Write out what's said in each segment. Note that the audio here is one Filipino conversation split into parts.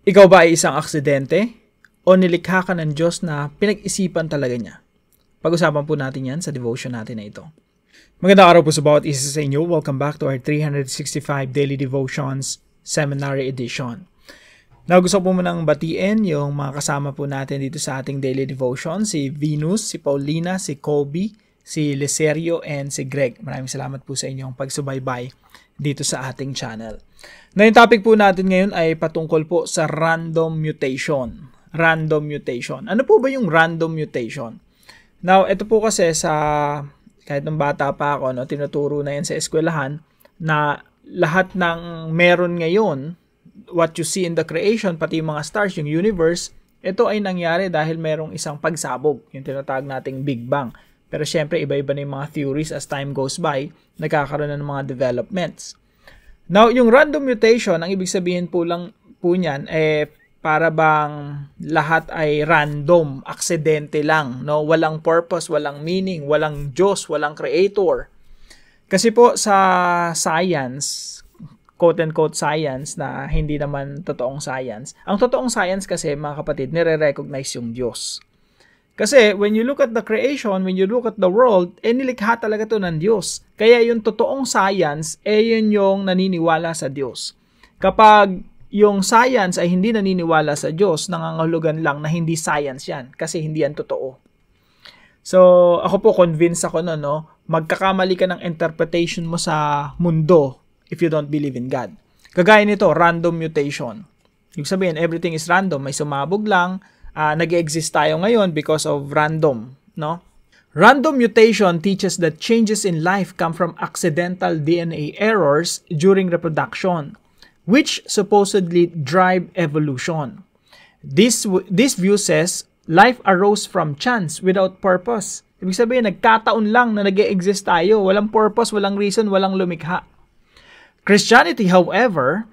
Ikaw ba ay isang aksidente? O nilikha ka ng Diyos na pinag-isipan talaga niya? Pag-usapan po natin yan sa devotion natin na ito. Magandang araw po sa bawat isa sa inyo. Welcome back to our 365 Daily Devotions Seminary Edition. Now, gusto po munang batiin yung mga kasama po natin dito sa ating Daily Devotion. Si Venus, si Paulina, si Kobe, si Liserio, and si Greg. Maraming salamat po sa inyong pagsubaybay dito sa ating channel. Na yung topic po natin ngayon ay patungkol po sa random mutation. Random mutation. Ano po ba yung random mutation? Now, ito po kasi kahit nung bata pa ako, tinuturo na yan sa eskwelahan, na lahat ng meron ngayon, what you see in the creation, pati yung mga stars, yung universe, ito ay nangyari dahil merong isang pagsabog, yung tinatawag nating Big Bang. Pero syempre, iba-iba na yung mga theories as time goes by, nagkakaroon na ng mga developments. Now, yung random mutation, ang ibig sabihin po niyan, para bang lahat ay random, aksidente lang, no? Walang purpose, walang meaning, walang Diyos, walang creator. Kasi po sa science, quote-unquote science na hindi naman totoong science, ang totoong science kasi, mga kapatid, nire-recognize yung Diyos. Kasi when you look at the creation, when you look at the world, nilikha talaga to ng Diyos. Kaya yung totoong science, yun yung naniniwala sa Diyos. Kapag yung science ay hindi naniniwala sa Diyos, nangangahulugan lang na hindi science yan, kasi hindi yan totoo. So, ako po convinced ako no, magkakamali ka ng interpretation mo sa mundo if you don't believe in God. Kagaya nito, random mutation. Ibig sabihin, everything is random. May sumabog lang, nag-exist tayo ngayon because of random, no? Random mutation teaches that changes in life come from accidental DNA errors during reproduction, which supposedly drive evolution. This view says life arose from chance without purpose. Ibig sabihin, nagkataon lang na nag-exist tayo. Walang purpose, walang reason, walang lumikha. Christianity, however,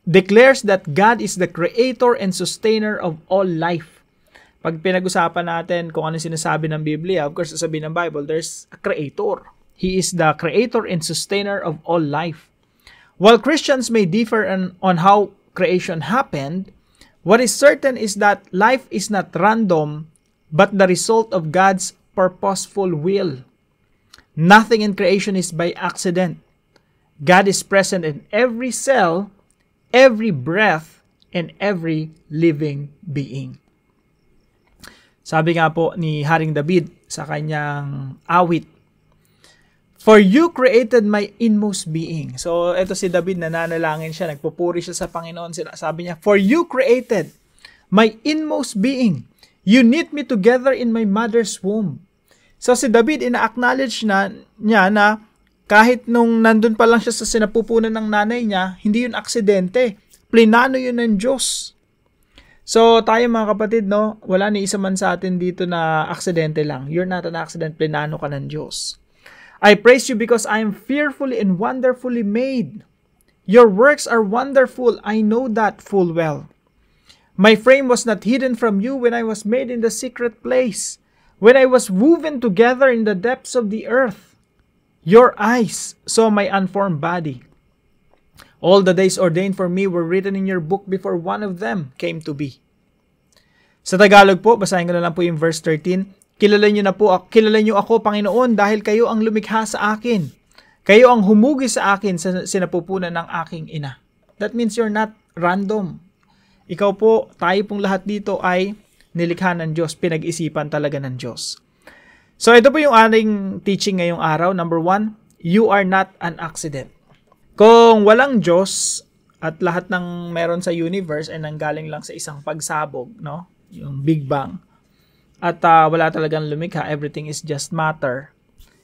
declares that God is the creator and sustainer of all life. Pag pinag-usapan natin kung ano sinasabi ng Biblia, of course, sasabihin ng Bible, there's a creator. He is the creator and sustainer of all life. While Christians may differ on how creation happened, what is certain is that life is not random, but the result of God's purposeful will. Nothing in creation is by accident. God is present in every cell, every breath, and every living being. Sabi nga po ni Haring David sa kanyang awit, "For you created my inmost being." So, ito si David, nananalangin siya, nagpupuri siya sa Panginoon. Sabi niya, "For you created my inmost being. You knit me together in my mother's womb." So, si David, ina-acknowledge niya na kahit nung nandun pa lang siya sa sinapupunan ng nanay niya, hindi yun aksidente. Plinano yun ng Diyos. So, tayo mga kapatid, no, wala ni isa man sa atin dito na aksidente lang. You're not an accident, plinano ka ng Diyos. "I praise you because I am fearfully and wonderfully made. Your works are wonderful, I know that full well. My frame was not hidden from you when I was made in the secret place, when I was woven together in the depths of the earth. Your eyes saw my unformed body. All the days ordained for me were written in your book before one of them came to be." Sa Tagalog po, basahin ko na lang po yung verse 13. Kilala niyo ako, Panginoon, dahil kayo ang lumikha sa akin. Kayo ang humugi sa akin sa sinapupunan ng aking ina. That means you're not random. Ikaw po, tayo pong lahat dito ay nilikha ng Diyos, pinag-isipan talaga ng Diyos. So, ito po yung ating teaching ngayong araw. Number 1, you are not an accident. Kung walang Diyos at lahat ng meron sa universe ay nanggaling lang sa isang pagsabog, no? Yung Big Bang. At wala talagang lumikha, everything is just matter.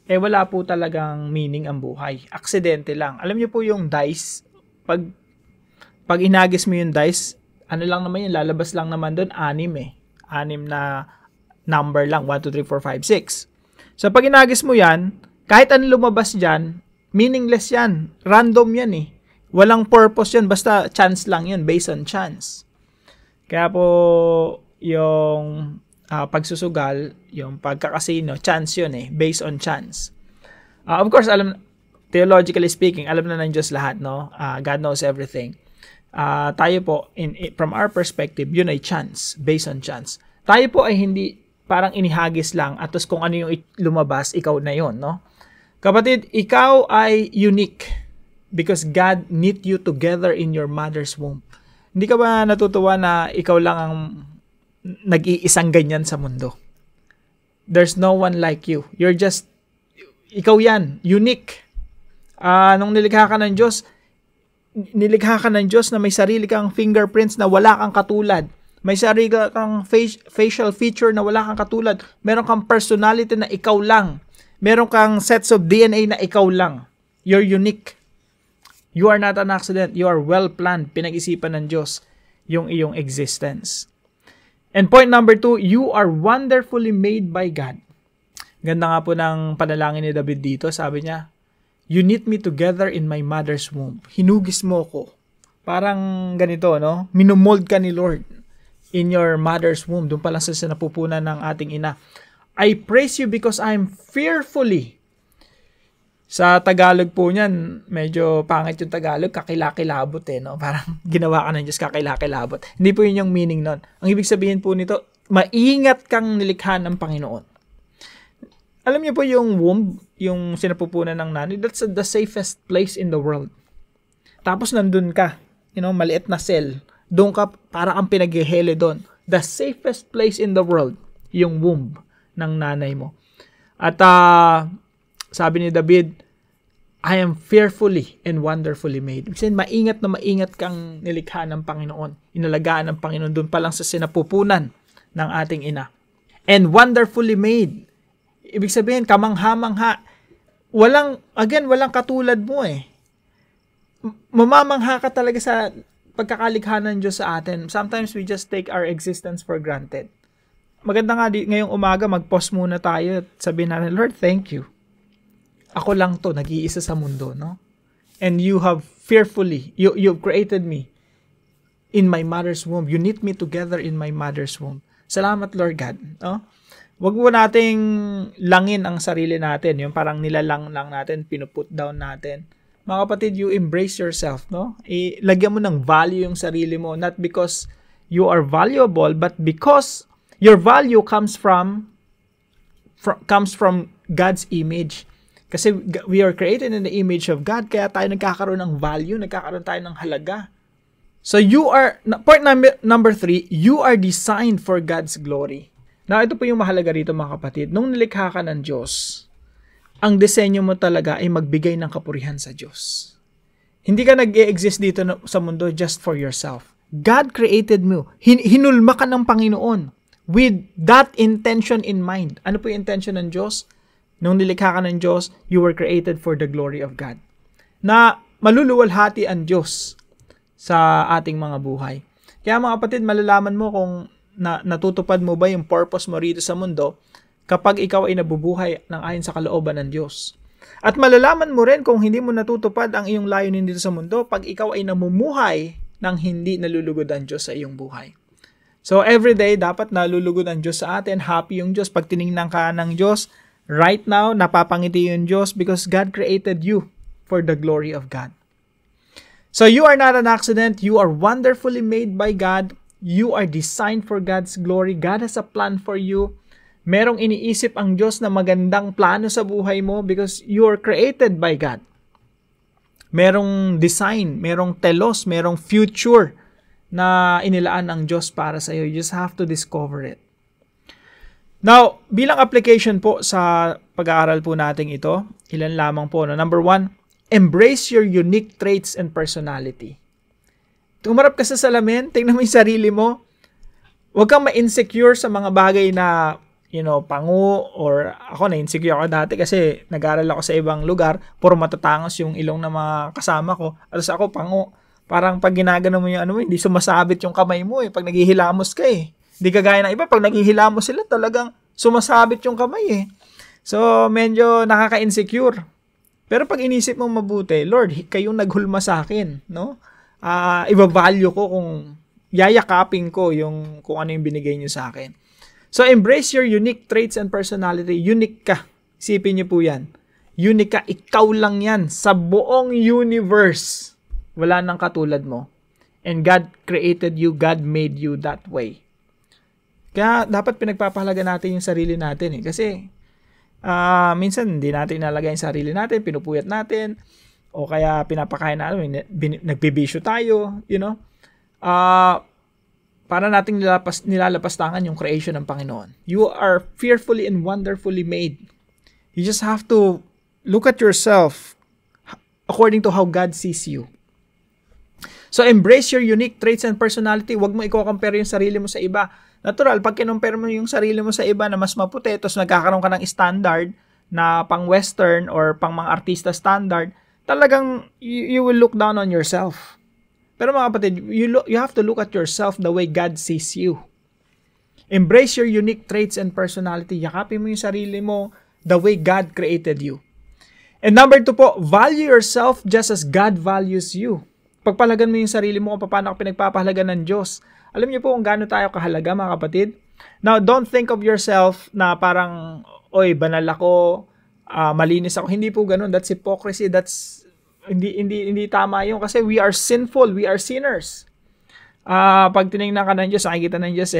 Wala po talagang meaning ang buhay. Aksidente lang. Alam niyo po yung dice, pag inagis mo yung dice, ano lang naman yun, lalabas lang naman doon, 6 6 na number lang, 1, 2, 3, 4, 5, 6. So, pag inagis mo yan, kahit ano lumabas dyan, meaningless yan. Random yan eh. Walang purpose yan, basta chance lang yan, based on chance. Kaya po, yung pagsusugal, yung pagkakasino, chance yun eh, based on chance. Of course, theologically speaking, alam na ng Diyos lahat, no? God knows everything. Tayo po, from our perspective, yun ay chance, based on chance. Tayo po ay hindi parang inihagis lang at tapos kung ano yung lumabas, ikaw na yon, no? Kapatid, ikaw ay unique because God knit you together in your mother's womb. Hindi ka ba natutuwa na ikaw lang ang nag-iisang ganyan sa mundo? There's no one like you. Ikaw yan, unique. Nung nilikha ka ng Diyos na may sarili kang fingerprints na wala kang katulad. May sarili kang facial feature na wala kang katulad. Meron kang personality na ikaw lang. Meron kang sets of DNA na ikaw lang. You're unique. You are not an accident. You are well planned. Pinag-isipan ng Diyos yung iyong existence. And point number 2, you are wonderfully made by God. Ganda nga po ng panalangin ni David dito. Sabi niya, you knit me together in my mother's womb. Hinugis mo ko. Parang ganito, no? Minumold ka ni Lord in your mother's womb. Doon pa lang sa napupunan ng ating ina. I praise you because I'm fearfully. Sa Tagalog po niyan, medyo pangit yung Tagalog, kakilakilabot no? Parang ginawa ka ng Diyos, kakilakilabot. Hindi po yun yung meaning nun. Ang ibig sabihin po nito, maingat kang nilikha ng Panginoon. Alam niyo po yung womb, yung sinapupunan ng nanay, that's the safest place in the world. Tapos nandun ka, maliit na cell. Doon ka, para kang pinaghihele doon. The safest place in the world, yung womb ng nanay mo. At sabi ni David, I am fearfully and wonderfully made. Kasi maingat na maingat kang nilikha ng Panginoon. Inalagaan ng Panginoon doon pa lang sa sinapupunan ng ating ina. And wonderfully made. Ibig sabihin, kamangha-mangha. Walang katulad mo Mamamangha ka talaga sa pagkakalikha ng Diyos sa atin. Sometimes we just take our existence for granted. Maganda nga ngayong umaga, mag-pause muna tayo at sabihin natin, Lord, thank you. Ako lang to, nag-iisa sa mundo, no? And you have fearfully, you've created me in my mother's womb. You knit me together in my mother's womb. Salamat, Lord God, no? Wag mo nating langin ang sarili natin, yung parang nilalang lang natin, pinuput down natin. Mga kapatid, you embrace yourself, no? Lagyan mo ng value yung sarili mo, not because you are valuable, but because your value comes from God's image. Kasi we are created in the image of God, kaya tayo nagkakaroon ng value, nagkakaroon tayo ng halaga. So point number 3, you are designed for God's glory. Now, ito po yung mahalaga rito mga kapatid. Nung nilikha ka ng Diyos, ang disenyo mo talaga ay magbigay ng kapurihan sa Diyos. Hindi ka nag-e-exist dito sa mundo just for yourself. God created mo. Hinulma ka ng Panginoon with that intention in mind. Ano po yung intention ng Diyos? Nung nilikha ka ng Diyos, you were created for the glory of God. Na maluluwalhati ang Diyos sa ating mga buhay. Kaya mga kapatid, malalaman mo kung natutupad mo ba yung purpose mo rito sa mundo kapag ikaw ay nabubuhay ng ayon sa kalooban ng Diyos. At malalaman mo rin kung hindi mo natutupad ang iyong layunin dito sa mundo pag ikaw ay namumuhay ng hindi nalulugod ang Diyos sa iyong buhay. So everyday, dapat nalulugod ang Diyos sa atin, happy yung Diyos. Pag tinignan ka ng Diyos, right now, napapangiti yung Diyos because God created you for the glory of God. So you are not an accident. You are wonderfully made by God. You are designed for God's glory. God has a plan for you. Merong iniisip ang Diyos na magandang plano sa buhay mo because you are created by God. Merong design, merong telos, merong future na inilaan ng Diyos para sa iyo. You just have to discover it. Now, bilang application po sa pag-aaral po natin ito, ilan lamang po. No? Number 1, embrace your unique traits and personality. Tumarap ka sa salamin, tingnan mo yung sarili mo. Huwag kang ma-insecure sa mga bagay na, pango, or ako na-insecure ako dati kasi nag-aaral ako sa ibang lugar, puro matatangos yung ilong ng mga kasama ko. Alas ako, pango. Parang pag ginagano mo yung hindi sumasabit yung kamay mo pag naghihilamos ka Hindi kagaya ng iba, pag naghihilamos sila talagang sumasabit yung kamay So, medyo nakaka-insecure. Pero pag inisip mo mabuti, Lord, kayong naghulma sa akin, no? Iba-value ko kung yayakapin ko kung ano yung binigay niyo sa akin. So, embrace your unique traits and personality. Unique ka. Isipin niyo po yan. Unique ka. Ikaw lang yan. Sa buong universe, wala nang katulad mo. And God created you, God made you that way. Kaya dapat pinagpapahalaga natin yung sarili natin eh. Kasi minsan hindi natin inalagay yung sarili natin, pinupuyat natin, o kaya pinapakain natin, nagbibisyo tayo, you know. Para nating nilalapastangan yung creation ng Panginoon. You are fearfully and wonderfully made. You just have to look at yourself according to how God sees you. So embrace your unique traits and personality. Huwag mo i-compare yung sarili mo sa iba. Natural, pag kinumpare mo yung sarili mo sa iba na mas maputi, tapos nagkakaroon ka ng standard na pang Western or pang mga artista standard, talagang you will look down on yourself. Pero mga kapatid, you have to look at yourself the way God sees you. Embrace your unique traits and personality. Yakapin mo yung sarili mo the way God created you. And number 2 po, value yourself just as God values you. Pagpahalagan mo yung sarili mo kung paano ka pinagpapahalagan ng Diyos. Alam niyo po kung gaano tayo kahalaga, mga kapatid. Now, don't think of yourself na parang, oy, banal ako, malinis ako. Hindi po ganun. That's hypocrisy. That's hindi tama yun. Kasi we are sinful. We are sinners. Pag tinignan ka ng Diyos, nakikita ng Diyos,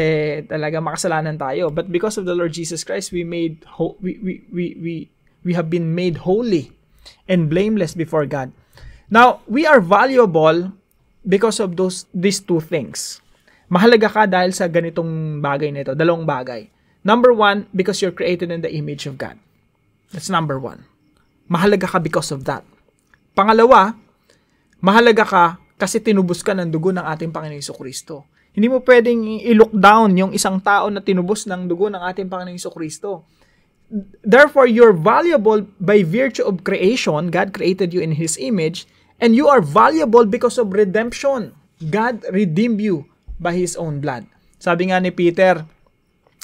talaga makasalanan tayo. But because of the Lord Jesus Christ, we have been made holy and blameless before God. Now, we are valuable because of these 2 things. Mahalaga ka dahil sa ganitong bagay na ito, dalawang bagay. Number 1, because you're created in the image of God. That's number 1. Mahalaga ka because of that. Pangalawa, mahalaga ka kasi tinubos ka ng dugo ng ating Panginoong Jesucristo. Hindi mo pwedeng i-look down yung isang tao na tinubos ng dugo ng ating Panginoong Jesucristo. Therefore, you're valuable by virtue of creation. God created you in His image. And you are valuable because of redemption. God redeemed you by His own blood. Sabi nga ni Peter,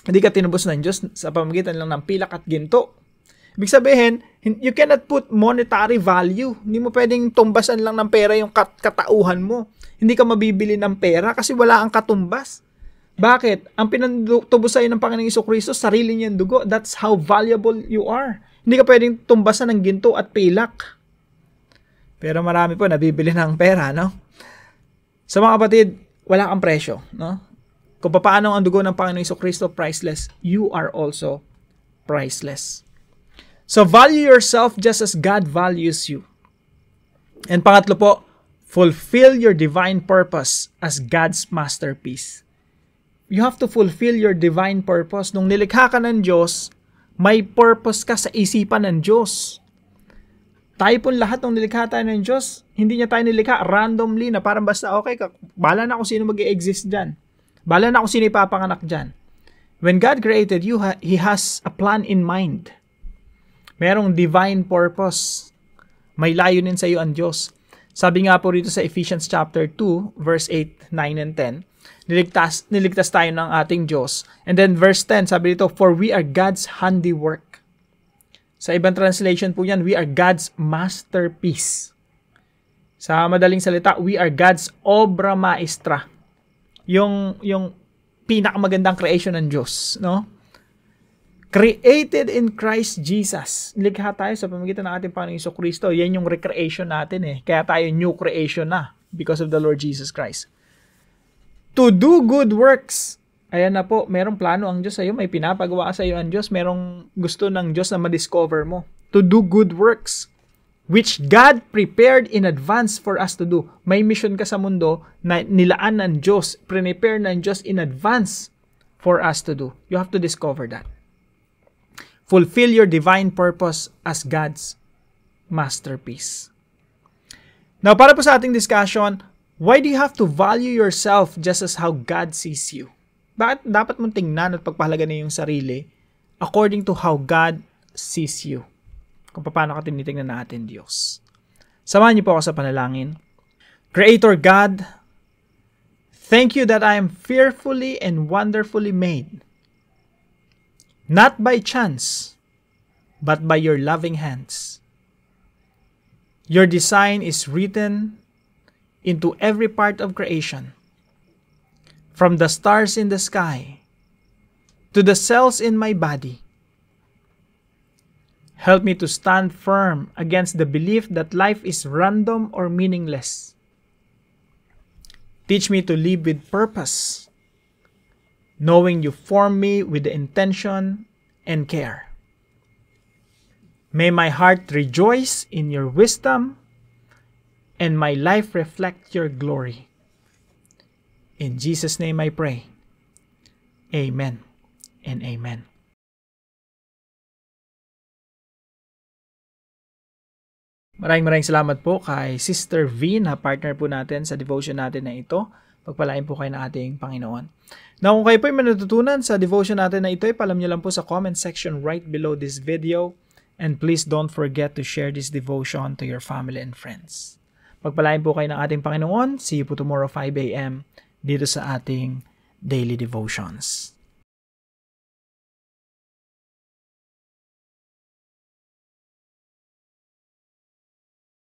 hindi ka tinubos ng Diyos sa pamamagitan lang ng pilak at ginto. Ibig sabihin, you cannot put monetary value. Hindi mo pwedeng tumbasan lang ng pera yung katauhan mo. Hindi ka mabibili ng pera kasi wala ang katumbas. Bakit? Ang pinatubos sa'yo ng Panginoong Jesucristo, sarili niyang dugo. That's how valuable you are. Hindi ka pwedeng tumbasan ng ginto at pilak. Pero marami po nabibili ng pera, no? Sa mga kapatid, wala kang presyo, no? Kung paano ang dugo ng Panginoong Jesucristo priceless, you are also priceless. So value yourself just as God values you. And pangatlo po, fulfill your divine purpose as God's masterpiece. You have to fulfill your divine purpose. Nung nilikha ka ng Diyos, may purpose ka sa isipan ng Diyos. Tayo po lahat nung nilikha tayo ng Diyos, hindi niya tayo nilikha randomly na parang basta okay, bahala na kung sino mag-i-exist dyan. Bahala na kung sino ipapanganak dyan. When God created you, He has a plan in mind. Merong divine purpose. May layunin sa iyo ang Diyos. Sabi nga po rito sa Ephesians chapter 2, verse 8, 9, and 10, niligtas tayo ng ating Diyos. And then verse 10, sabi dito, for we are God's handiwork. Sa ibang translation po yan, we are God's masterpiece. Sa madaling salita, we are God's obra maestra. Yung pinakamagandang creation ng Diyos, no? Created in Christ Jesus. Nilikha tayo sa pamamagitan ng ating Panginoong Jesucristo. Yan yung recreation natin eh. Kaya tayo new creation na because of the Lord Jesus Christ. To do good works. Ayan na po, merong plano ang Diyos sa iyo, may pinapagawa sa iyo ang Diyos, merong gusto ng Diyos na ma-discover mo. To do good works, which God prepared in advance for us to do. May mission ka sa mundo na nilaan ng Diyos, prepare ng Diyos in advance for us to do. You have to discover that. Fulfill your divine purpose as God's masterpiece. Now, para po sa ating discussion, why do you have to value yourself just as how God sees you? Bakit dapat mong tingnan at pagpahalagan yung sarili according to how God sees you? Kung paano ka tinitingnan natin Diyos. Samahan niyo po ako sa panalangin. Creator God, thank you that I am fearfully and wonderfully made. Not by chance, but by your loving hands. Your design is written into every part of creation. From the stars in the sky to the cells in my body. Help me to stand firm against the belief that life is random or meaningless. Teach me to live with purpose, knowing you form me with the intention and care. May my heart rejoice in your wisdom and my life reflect your glory. In Jesus' name I pray. Amen and amen. Maraming salamat po kay Sister V na partner po natin sa devotion natin na ito. Pagpalain po kayo ng ating Panginoon. Now, kung kayo po ay manatutunan sa devotion natin na ito, ipalam nyo lang po sa comment section right below this video. And please don't forget to share this devotion to your family and friends. Pagpalain po kayo ng ating Panginoon. See you po tomorrow 5 a.m. dito sa ating daily devotions.